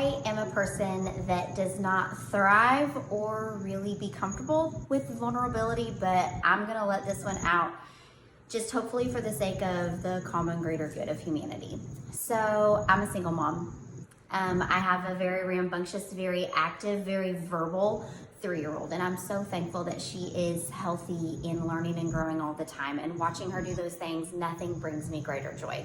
I am a person that does not thrive or really be comfortable with vulnerability, but I'm gonna let this one out just hopefully for the sake of the common greater good of humanity. So I'm a single mom. I have a very rambunctious, very active, very verbal 3-year-old, and I'm so thankful that she is healthy in learning and growing all the time, and watching her do those things, nothing brings me greater joy.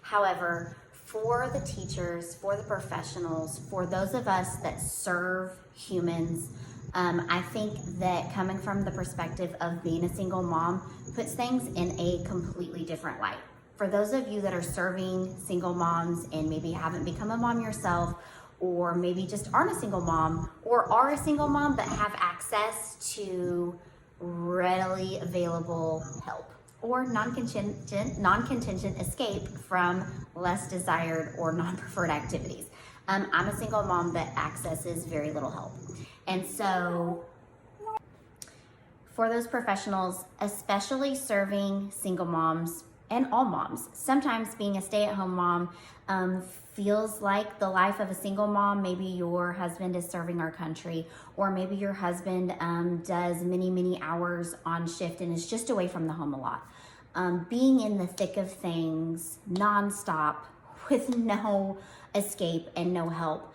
However, for the teachers, for the professionals, for those of us that serve humans, I think that coming from the perspective of being a single mom puts things in a completely different light. For those of you that are serving single moms and maybe haven't become a mom yourself, or maybe just aren't a single mom, or are a single mom but have access to readily available help or non-contingent escape from less desired or non-preferred activities. I'm a single mom that accesses very little help. And so for those professionals, especially serving single moms and all moms, sometimes being a stay-at-home mom feels like the life of a single mom. Maybe your husband is serving our country, or maybe your husband does many hours on shift and is just away from the home a lot. Being in the thick of things nonstop with no escape and no help,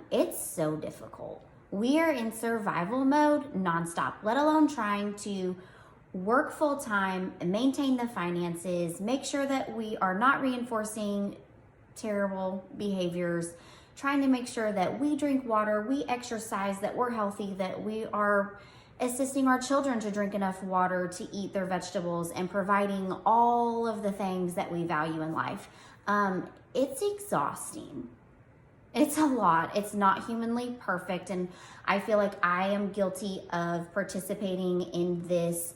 it's so difficult. We are in survival mode nonstop, let alone trying to work full time, maintain the finances, make sure that we are not reinforcing terrible behaviors, trying to make sure that we drink water, we exercise, that we're healthy, that we are assisting our children to drink enough water to eat their vegetables, and providing all of the things that we value in life. It's exhausting. It's a lot. It's not humanly perfect. And I feel like I am guilty of participating in this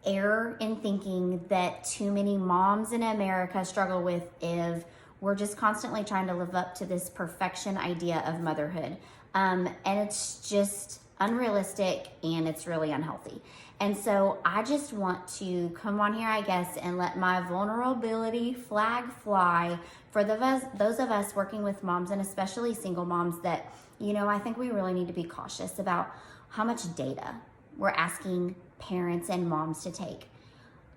error in thinking that too many moms in America struggle with, if we're just constantly trying to live up to this perfection idea of motherhood. And it's just unrealistic, and it's really unhealthy. And so I just want to come on here, I guess, and let my vulnerability flag fly for those of us working with moms, and especially single moms, that, I think we really need to be cautious about how much data we're asking parents and moms to take.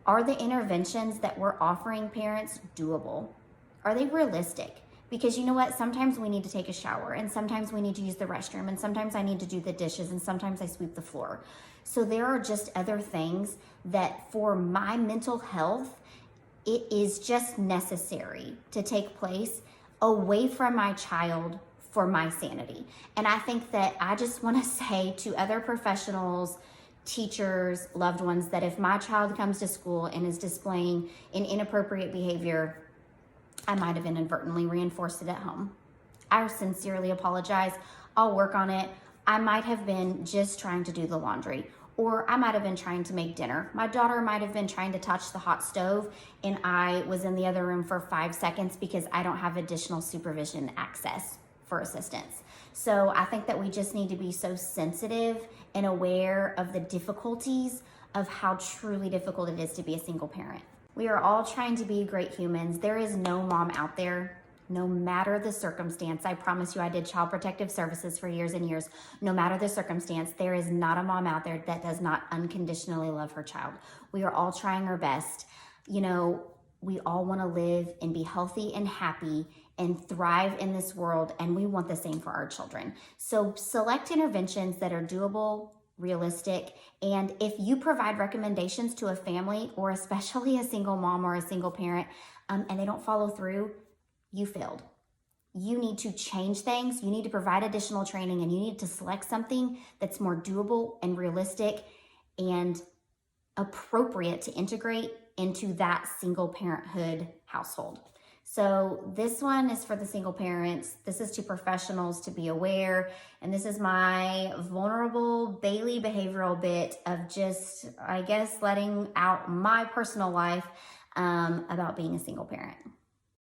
Are the interventions that we're offering parents doable? Are they realistic? Because you know what? Sometimes we need to take a shower, and sometimes we need to use the restroom, and sometimes I need to do the dishes, and sometimes I sweep the floor. So there are just other things that for my mental health, it is just necessary to take place away from my child for my sanity. And I think that I just want to say to other professionals, teachers, loved ones, that if my child comes to school and is displaying an inappropriate behavior, I might have inadvertently reinforced it at home. I sincerely apologize. I'll work on it. I might have been just trying to do the laundry, or I might have been trying to make dinner. My daughter might have been trying to touch the hot stove, and I was in the other room for 5 seconds because I don't have additional supervision access for assistance. So I think that we just need to be so sensitive and aware of the difficulties of how truly difficult it is to be a single parent. We are all trying to be great humans. There is no mom out there, no matter the circumstance. I promise you, I did child protective services for years and years. No matter the circumstance, there is not a mom out there that does not unconditionally love her child. We are all trying our best. We all want to live and be healthy and happy and thrive in this world, and we want the same for our children. So select interventions that are doable, realistic, and if you provide recommendations to a family, or especially a single mom or a single parent, and they don't follow through, you failed. You need to change things. You need to provide additional training, and you need to select something that's more doable and realistic and appropriate to integrate into that single parenthood household. So this one is for the single parents. This is to professionals to be aware. And this is my vulnerable Bailey behavioral bit of just, I guess, letting out my personal life about being a single parent.